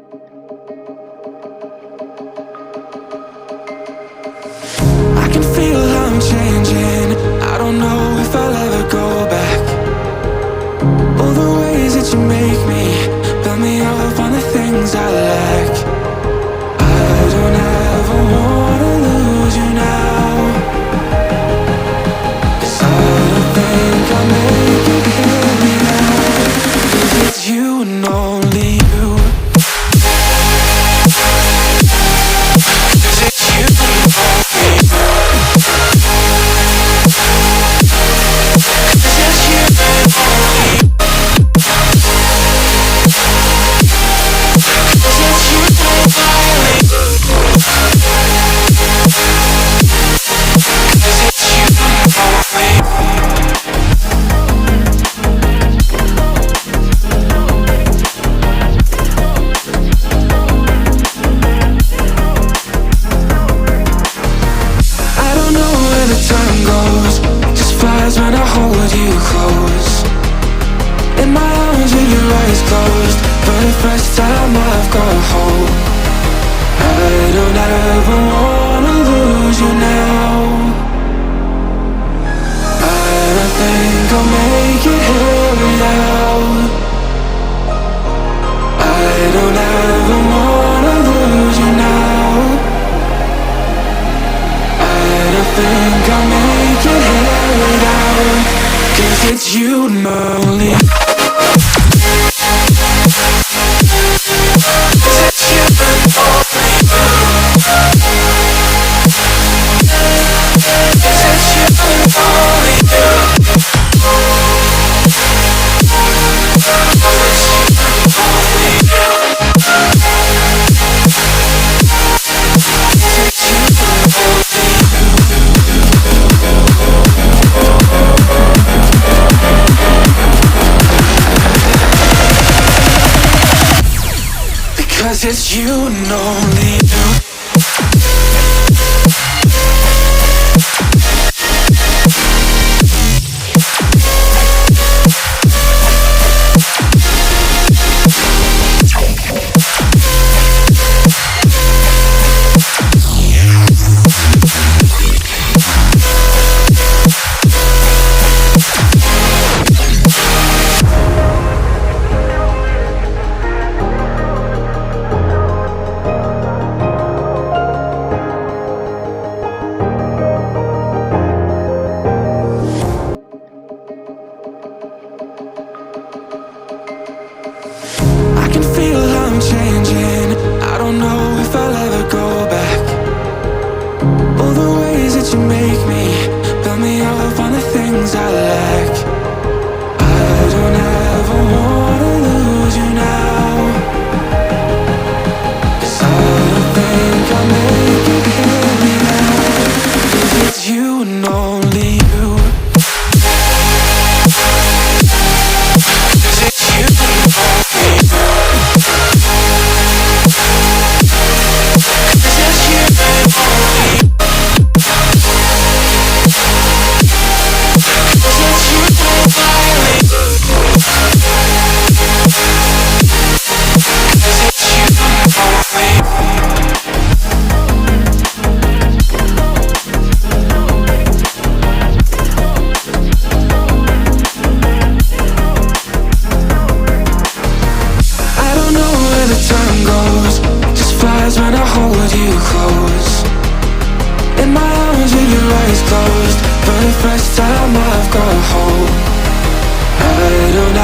I can feel I'm changing. I don't know if I'll ever go back. All the ways that you make me, build me up on the things I lack. I don't ever wanna lose you now, 'cause I don't think I'll make it here now, 'cause it's you and only you. When I hold you close in my arms with your eyes closed, for the first time I've got hope. I don't ever wanna lose you now. I don't think I'll make it here without. I don't ever wanna lose you now. I don't think I'll make it here without, 'cause it's you and only. Cause it's you and only you. Changing, I don't know if I'll ever go back. All the ways that you make me, build me up on the things I lack. I don't ever wanna lose you now, 'cause I don't think I'll make it here now, 'cause it's you and only you. When I hold you close in my arms with your eyes closed, for the first time I've got hope. I don't